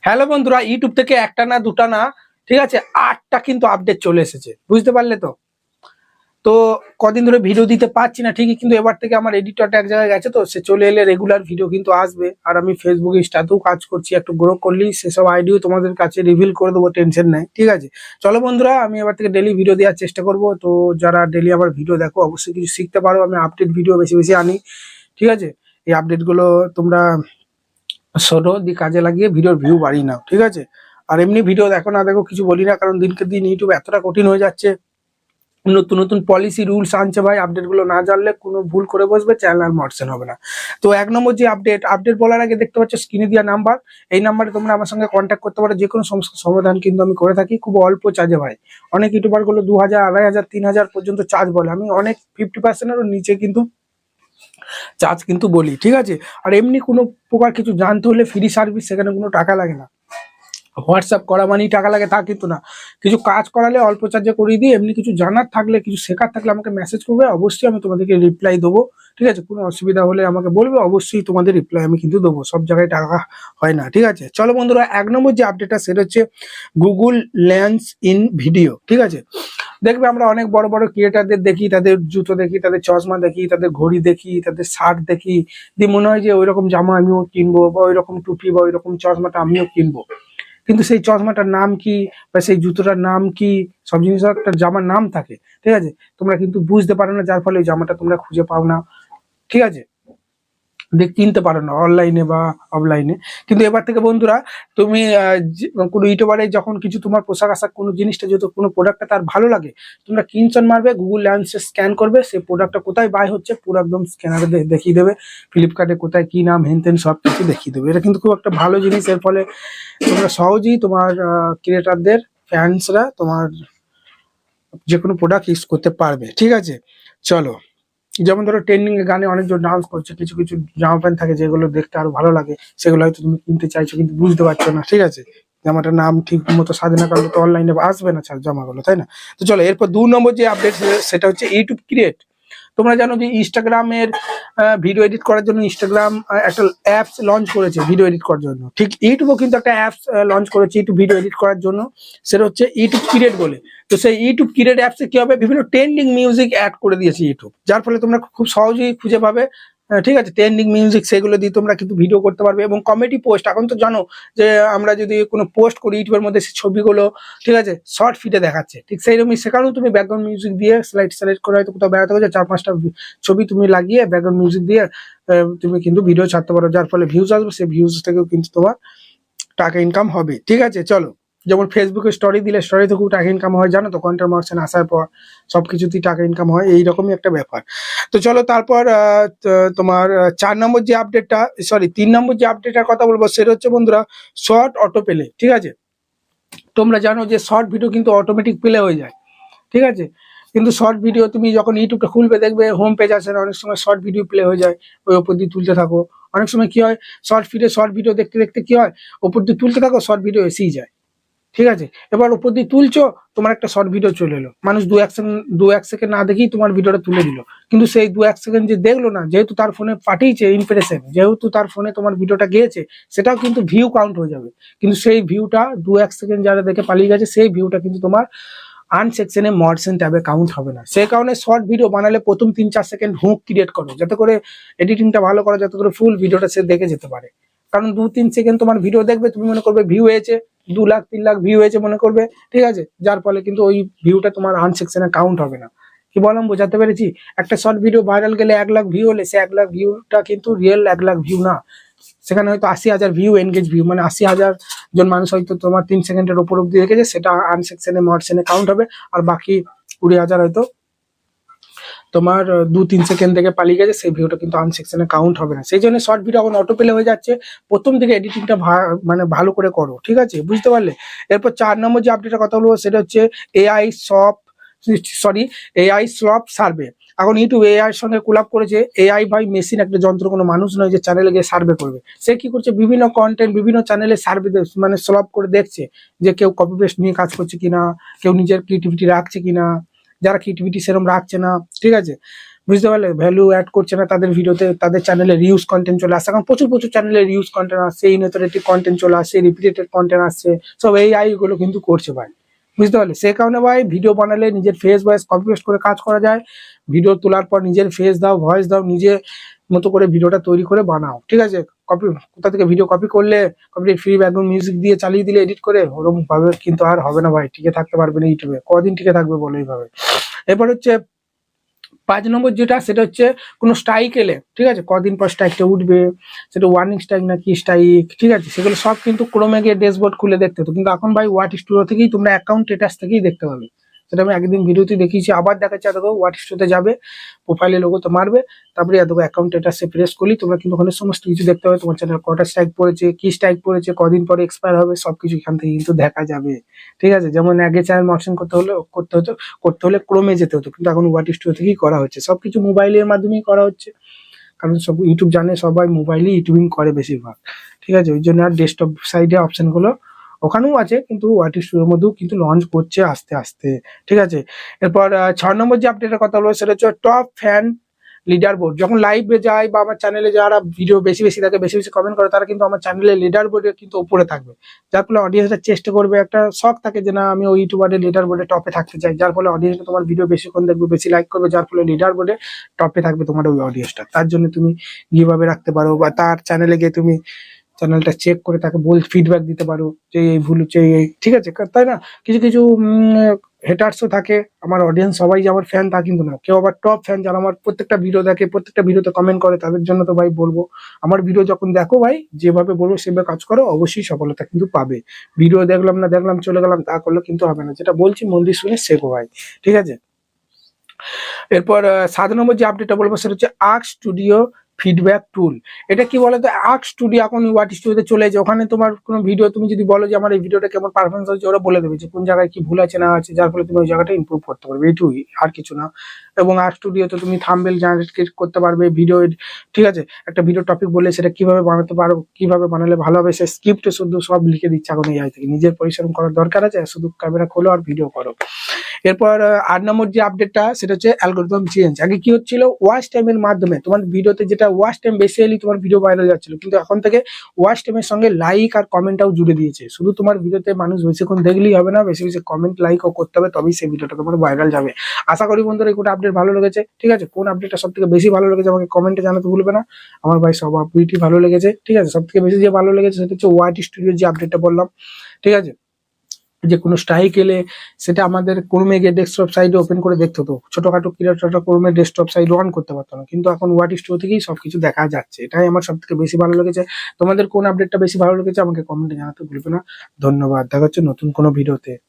Hello বন্ধুরা, YouTube থেকে একটা না দুটা না, ঠিক আছে, 8টা কিন্তু আপডেট চলে এসেছে, বুঝতে পারলে তো। তো কদিন ধরে ভিডিও দিতে পারছি না ঠিকই, কিন্তু এবার থেকে আমার এডিটরটা এক জায়গায় গেছে, তো সে চলে এলে রেগুলার ভিডিও কিন্তু আসবে। আর আমি ফেসবুকে ইনস্টাতেও কাজ করছি, একটু গ্রো করলেই সেসব আইডিও তোমাদের কাছে রিভিল করে দেবো, টেনশন নাই, ঠিক আছে। চলো বন্ধুরা, আমি এবার থেকে ডেলি ভিডিও দেওয়ার চেষ্টা করব। তো যারা ডেলি আমার ভিডিও দেখো অবশ্যই কিছু শিখতে পারো, আমি আপডেট ভিডিও বেশি বেশি আনি, ঠিক আছে। এই আপডেটগুলো তোমরা শোনো, দিয়ে কাজে লাগিয়ে ভিডিওর ভিউ বাড়িয়ে নাও, ঠিক আছে। আর এমনি ভিডিও দেখো না দেখো কিছু বলি না, কারণ দিনকে দিন ইউটিউব এতটা কঠিন হয়ে যাচ্ছে, নতুন নতুন পলিসি রুলস আনছে ভাই। আপডেট গুলো না জানলে কোনো ভুল করে বসবে, চ্যানেল আর মর্সেন হবে না। তো এক নম্বর যে আপডেট বলার আগে দেখতে পাচ্ছ স্ক্রিনে দেওয়া নাম্বার, এই নাম্বারে তোমরা আমার সঙ্গে কন্ট্যাক্ট করতে পারো, যে কোনো সমস্যার সমাধান কিন্তু আমি করে থাকি খুব অল্প চার্জে ভাই। অনেক ইউটিউবার গুলো 2000, 2500, 3000 পর্যন্ত চার্জ বলে, আমি অনেক 50%-এরও নিচে কিন্তু চার্জ কিন্তু বলি, ঠিক আছে। আর এমনি কোনো প্রকার কিছু জানতে হলে ফ্রি সার্ভিস, সেখানে কোনো টাকা লাগে না। হোয়াটসঅ্যাপ করা মানেই টাকা লাগে তা কিন্তু না, কিছু কাজ করালে অল্প চার্জে করিয়ে দিই। এমনি কিছু জানার থাকলে, কিছু শেখার থাকলে আমাকে মেসেজ করবে, অবশ্যই আমি তোমাদেরকে রিপ্লাই দেবো, ঠিক আছে। কোনো অসুবিধা হলে আমাকে বলবে, অবশ্যই তোমাদের রিপ্লাই আমি কিন্তু দেবো। সব জায়গায় টাকা হয় না, ঠিক আছে। চলো বন্ধুরা, এক নম্বর যে আপডেটটা সেটা হচ্ছে গুগল লেন্স ইন ভিডিও, ঠিক আছে। দেখবে আমরা অনেক বড় বড় ক্রিয়েটারদের দেখি, তাদের জুতো দেখি, তাদের চশমা দেখি, তাদের ঘড়ি দেখি, তাদের শার্ট দেখি, দিয়ে মনে হয় যে ওই রকম জামা আমিও কিনবো, বা ওই রকম টুপি বা ওই রকম চশমাটা আমিও কিনবো। কিন্তু সেই চশমাটার নাম কি বা সেই জুতোটার নাম কি, সব জিনিসের একটা জামার নাম থাকে, ঠিক আছে। তোমরা কিন্তু বুঝতে পারো না, যার ফলে ওই জামাটা তোমরা খুঁজে পাও না, ঠিক আছে, কিনতে পারো না অনলাইনে বা অফলাইনে। কিন্তু এবার থেকে বন্ধুরা, তুমি কোনো ইউটিউবারে যখন কিছু তোমার পোশাক আশাক কোনো জিনিসটা, যেহেতু কোনো প্রোডাক্টটা তার ভালো লাগে, তোমরা স্ক্রিনশট মারবে, গুগল লেন্সে স্ক্যান করবে, সেই প্রোডাক্টটা কোথায় বাই হচ্ছে পুরো একদম স্ক্যানারে দেখিয়ে দেবে, ফ্লিপকার্টে কোথায় কি নাম হেনতেন সব কিছু দেখিয়ে দেবে। এটা কিন্তু খুব একটা ভালো জিনিস, এর ফলে তোমরা সহজেই তোমার ক্রিয়েটারদের, ফ্যান্সরা তোমার যে কোনো প্রোডাক্ট ইউজ করতে পারবে, ঠিক আছে। চলো, যেমন ধরো ট্রেন্ডিং এ গানে অনেকজন ডান্স করছে, কিছু কিছু জামা প্যান্ট থাকে যেগুলো দেখতে আরো ভালো লাগে, সেগুলো হয়তো তুমি কিনতে চাইছো কিন্তু বুঝতে পারছো না, ঠিক আছে। জামাটার নাম ঠিক মতো সাজে না করলে তো অনলাইনে আসবে না জামাগুলো, তাই না। তো চলো, এরপর 2 নম্বর যে আপডেট সেটা হচ্ছে ইউটিউব ক্রিয়েট। তোমরা জানো যে ইনস্টাগ্রামের ভিডিও এডিট করার জন্য ইনস্টাগ্রাম একটা অ্যাপস লঞ্চ করেছে ভিডিও এডিট করার জন্য, ঠিক ইউটিউবও কিন্তু একটা অ্যাপস লঞ্চ করেছে ইউটিউব ভিডিও এডিট করার জন্য, সেটা হচ্ছে ইউটিউব ক্রিয়েট বলে। তো সেই ইউটিউব ক্রিয়েট অ্যাপসে কি হবে, বিভিন্ন ট্রেন্ডিং মিউজিক অ্যাড করে দিয়েছে ইউটিউব, যার ফলে তোমরা খুব সহজেই খুঁজে পাবে, ঠিক আছে, ট্রেন্ডিং মিউজিক, সেগুলো দিয়ে তোমরা কিন্তু ভিডিও করতে পারবে। এবং কমেডি পোস্ট, এখন তো জানো যে আমরা যদি কোনো পোস্ট করি ইউটিউবের মধ্যে, সেই ছবিগুলো, ঠিক আছে, শর্ট ফিটে দেখাচ্ছে, ঠিক সেইরকমই সেখানেও তুমি ব্যাকগ্রাউন্ড মিউজিক দিয়ে স্লাইড করে হয়তো কোথাও বেড়াতে গেছে, 4-5টা ছবি তুমি লাগিয়ে ব্যাকগ্রাউন্ড মিউজিক দিয়ে তুমি কিন্তু ভিডিও ছাড়তে পারো, যার ফলে ভিউজ আসবে, সেই ভিউজ থেকেও কিন্তু তোমার টাকা ইনকাম হবে, ঠিক আছে। চলো, যেমন ফেসবুকে স্টোরি দিলে স্টোরি থেকেও টাকা ইনকাম হয়, জানো তো, কন্টেন্ট মার্কশন আসার পর সবকিছুতেই টাকা ইনকাম হয়, এইরকমই একটা ব্যাপার। তো চলো, তারপর তোমার 4 নম্বর যে আপডেটটা, সরি 3 নম্বর যে আপডেটটার কথা বলবো, সেটা হচ্ছে বন্ধুরা শর্ট অটো প্লে, ঠিক আছে। তোমরা জানো যে শর্ট ভিডিও কিন্তু অটোমেটিক প্লে হয়ে যায়, ঠিক আছে। কিন্তু শর্ট ভিডিও তুমি যখন ইউটিউবটা খুলবে, দেখবে হোম পেজ আসে না, অনেক সময় শর্ট ভিডিও প্লে হয়ে যায়, ওই ওপর দিয়ে তুলতে থাকো। অনেক সময় কি হয়, শর্ট ভিডিও দেখতে দেখতে কি হয়, ওপর দিয়ে তুলতে থাকো, শর্ট ভিডিও এসেই যায়, ঠিক আছে। এবার ওপর দিয়ে তুলছো, তোমার একটা শর্ট ভিডিও চলে এলো, মানুষ 2-1 সেকেন্ড না দেখেই তোমার ভিডিওটা তুলে দিল। কিন্তু সেই 2-1 সেকেন্ড যে দেখলো না, যেহেতু তার ফোনে পাঠিয়েছে ইমপ্রেশন, যেহেতু তার ফোনে তোমার ভিডিওটা গিয়েছে, সেটাও কিন্তু ভিউ কাউন্ট হয়ে যাবে। কিন্তু সেই ভিউটা 2-1 সেকেন্ড যারা দেখে পালিয়ে গেছে, সেই ভিউটা কিন্তু তোমার আন সেকশনে মডসেন ট্যাবে কাউন্ট হবে না। সেই কারণে শর্ট ভিডিও বানালে প্রথম 3-4 সেকেন্ড হুক ক্রিয়েট করো, যাতে করে এডিটিংটা ভালো করো, যাতে করে ফুল ভিডিওটা সে দেখে যেতে পারে। কারণ 2-3 সেকেন্ড তোমার ভিডিও দেখবে, তুমি মনে করবে ভিউ হয়েছে 2 লাখ 3 লাখ ভিউ হয়েছে মনে করবে, ঠিক আছে, যার ফলে কিন্তু ওই ভিউটা তোমার আন সেকশনে কাউন্ট হবে না। কি বললাম, বোঝাতে পেরেছি? একটা শর্ট ভিডিও ভাইরাল গেলে 1 লাখ ভিউ হলে, সে 1 লাখ ভিউটা কিন্তু রিয়েল 1 লাখ ভিউ না, সেখানে হয়তো 80,000 ভিউ, এনগেজ ভিউ, মানে 80,000 জন মানুষ হয়তো তোমার 3 সেকেন্ডের উপর অব্দি রেখেছে, সেটা আনসেকশনে মডসেনে কাউন্ট হবে। আর বাকি 20,000 হয়তো তোমার 2-3 সেকেন্ড থেকে পালিয়ে গেছে, সেই ভিউটা কিন্তু আনসেকশনে কাউন্ট হবে না। সেই জন্য শর্ট ভিডিও এখন অটো প্লে হয়ে যাচ্ছে, প্রথম থেকে এডিটিংটা মানে ভালো করে করো, ঠিক আছে, বুঝতে পারলে। এরপর 4 নম্বর যে আপডেটের কথা বলবো, সেটা হচ্ছে এআই সব সরি এআই স্লপ সার্ভে। এখন ইউটিউব এআই এর সঙ্গে কোলাপ করেছে, এআই বাই মেশিন, একটা যন্ত্র, কোনো মানুষ নয় যে চ্যানেলে গিয়ে সার্ভে করবে। সে কি করছে, বিভিন্ন কন্টেন্ট বিভিন্ন চ্যানেলে সার্ভে মানে সলভ করে দেখছে যে কেউ কপি পেস্ট নিয়ে কাজ করছে কিনা, কেউ নিজের ক্রিয়েটিভিটি রাখছে কিনা, যারা ক্রিয়েটিভিটি সেরকম রাখছে না, ঠিক আছে। বুঝতে পারলে, ভ্যালু অ্যাড করছে না তাদের ভিডিওতে, তাদের চ্যানেলে রিউজ কন্টেন্ট চলে আসছে, এখন প্রচুর প্রচুর চ্যানেলে রিউজ কন্টেন্ট আসছে, ইনঅথরিটিভ কন্টেন্ট চলে আসছে, রিপিটেড কন্টেন্ট আসছে, সব এই গুলো কিন্তু করছে ভাই। বুঝতে পারলে, সে কারণে ভাই ভিডিও বানালে নিজের ফেস ভয়েস কপি পেস্ট করে কাজ করা যায়। ভিডিও তোলার পর নিজের ফেস দাও, ভয়েস দাও, নিজে মতো করে ভিডিওটা তৈরি করে বানাও, ঠিক আছে। কপি কোথা থেকে ভিডিও কপি করলে, কপি ফ্রি ব্যাকগ্রাউন্ড মিউজিক দিয়ে চালিয়ে দিলে এডিট করে, ওরকম ভাবে কিন্তু আর হবে না ভাই, টিকে থাকতে পারবে না ইউটিউবে, কদিন টিকে থাকবে বলো এইভাবে। এরপর হচ্ছে 5 নম্বর যেটা, সেটা হচ্ছে কোনো স্ট্রাইক এলে, ঠিক আছে, কদিন পর স্ট্রাইকটা উঠবে, সেটা ওয়ার্নিং স্ট্রাইক নাকি স্ট্রাইক, ঠিক আছে, সেগুলো সব কিন্তু ক্রোমে গিয়ে ড্যাশবোর্ড খুলে দেখতে হতো, কিন্তু এখন ভাই ওয়াট স্টুডিও থেকেই তোমরা অ্যাকাউন্ট স্ট্যাটাস থেকেই দেখতে পাবে। সেটা আমি একদিন ভিডিওতে দেখিয়েছি, আবার দেখাচ্ছি। দেখো ওয়াট স্টুডিওতে যাবে, প্রোফাইলে লোগোতে মারবে, তারপরে দেখো অ্যাকাউন্ট স্ট্যাটাসে প্রেস করলি তোমরা কিন্তু ওখানে সমস্ত কিছু দেখতে পাবে, তোমার চ্যানেল কটা স্ট্রাইক পড়েছে, কি স্ট্রাইক পড়েছে, কদিন পরে এক্সপায়ার হবে, সবকিছু এখান থেকে কিন্তু দেখা যাবে, ঠিক আছে। যেমন আগে চ্যানেল মনিটরিং করতে হলে ক্রোমে যেতে হতো, কিন্তু এখন ওয়াট স্টুডিও থেকেই করা হচ্ছে, সবকিছু মোবাইলের মাধ্যমেই করা হচ্ছে, কারণ সব ইউটিউব জানে, সবাই মোবাইলে ইউটিউবিং করে বেশিরভাগ, ঠিক আছে। ওই জন্য আর ডেস্কটপ সাইডে অপশনগুলো ওখানেও আছে, কিন্তু ওয়াট স্টুডিওর মধ্যেও কিন্তু লঞ্চ করছে আস্তে আস্তে, ঠিক আছে। এরপর 6 নম্বর যে আপডেটের কথা বলবো, সেটা হচ্ছে টপ ফ্যান লিডার বোর্ড। যখন লাইভে যায় বা আমার চ্যানেলে যারা ভিডিও বেশি বেশি থাকে, বেশি বেশি কমেন্ট করে, তারা কিন্তু আমার চ্যানেলে লিডার বোর্ডে কিন্তু উপরে থাকবে, যার ফলে অডিয়েন্সটা চেষ্টা করবে, একটা শখ থাকে যে না আমি ওই ইউটিউবারের লিডার বোর্ডে টপে থাকতে চাই, যার ফলে অডিয়েন্সটা তোমার ভিডিও বেশিক্ষণ দেখবে, বেশি লাইক করবে, যার ফলে লিডার বোর্ডে টপে থাকবে তোমার ওই অডিয়েন্সটা। তার জন্য তুমি কিভাবে রাখতে পারো, বা তার চ্যানেলে গিয়ে তুমি চ্যানেলটা চেক করে তাকে ফিডব্যাক দিতে পারো যে এই ভুল হচ্ছে, এই ঠিক আছে, তাই না। কিছু কিছু হেটার্সও থাকে, আমার অডিয়েন্স সবাই যে আমার ফ্যান তা কিন্তু না, কেউ আবার টপ ফ্যান যারা আমার প্রত্যেকটা ভিডিও দেখে, প্রত্যেকটা ভিডিওতে কমেন্ট করে, তাদের জন্য তো ভাই বলবো, আমার ভিডিও যখন দেখো ভাই, যেভাবে বলবো সেভাবে কাজ করো, অবশ্যই সফলতা কিন্তু পাবে। ভিডিও দেখলাম না দেখলাম চলে গেলাম তা করলে কিন্তু হবে না, যেটা বলছি মন দিয়ে শুনে শেখো ভাই, ঠিক আছে। এরপর 7 নম্বর যে আপডেটটা বলবো, সেটা হচ্ছে আর্ক স্টুডিও ফিডব্যাক টুল। এটা কি বলতো, আর্ক স্টুডিও এখন ওয়াট স্টুডিওতে চলে যায়, ওখানে তোমার কোনো ভিডিও তুমি যদি বলো যে আমার এই ভিডিওটা কেমন পারফরমেন্স হচ্ছে, ওরা বলে দেবে যে কোন জায়গায় কি ভুল আছে না আছে, যার ফলে তুমি ওই জায়গাটা ইমপ্রুভ করতে পারবে, এইটুকুই, আর কিছু না। এবং আর্ক স্টুডিওতে তুমি থাম্বনেল জেনারেট করতে পারবে, ভিডিও, ঠিক আছে, একটা ভিডিও টপিক বলে সেটা কিভাবে বানাতে পারো, কিভাবে বানালে ভালো হবে, সে স্ক্রিপ্টে শুধু সব লিখে দিচ্ছে এখন এই থেকে, নিজের পরিশ্রম করার দরকার আছে, শুধু ক্যামেরা খোলো আর ভিডিও করো। এরপর 8 নম্বর যে আপডেটটা, সেটা হচ্ছে অ্যালগরিদম চেঞ্জ। আগে কি হচ্ছিল, ওয়াচ টাইমের মাধ্যমে তোমার ভিডিওতে যেটা ওয়াচ টাইম বেশি এলে তোমার ভিডিও ভাইরাল যাচ্ছিল, কিন্তু এখন থেকে ওয়াচ টাইমের সঙ্গে লাইক আর কমেন্টটাও জুড়ে দিয়েছে। শুধু তোমার ভিডিওতে মানুষ বেশিক্ষণ দেখলেই হবে না, বেশি বেশি কমেন্ট লাইকও করতে হবে, তবেই সেই ভিডিওটা তোমার ভাইরাল যাবে। আশা করি বন্ধুরা এই কোন আপডেট ভালো লেগেছে, ঠিক আছে। কোন আপডেটটা সব থেকে বেশি ভালো লেগেছে আমাকে কমেন্টে জানাতে ভুলবে না। আমার ভাই সব আপডেটই ভালো লেগেছে, ঠিক আছে। সব থেকে বেশি যে ভালো লেগেছে সেটা হচ্ছে ওয়াট স্টুডিওর যে আপডেটটা বললাম, ঠিক আছে, যে কোনো স্ট্রাইক এলে সেটা আমাদের ক্রোমে গিয়ে ডেস্কটপ সাইডে ওপেন করে দেখতে হতো, ছোটখাটো ক্রিয়েটরটা ক্রোমে ডেস্কটপ সাইড অন করতে পারতো না, কিন্তু এখন ওয়াট স্টুডিও থেকেই সবকিছু দেখা যাচ্ছে। এটাই আমার সব থেকে বেশি ভালো লেগেছে। তোমাদের কোন আপডেটটা বেশি ভালো লেগেছে আমাকে কমেন্টে জানাতে ভুলবে না। ধন্যবাদ, দেখা হচ্ছে নতুন কোনো ভিডিওতে।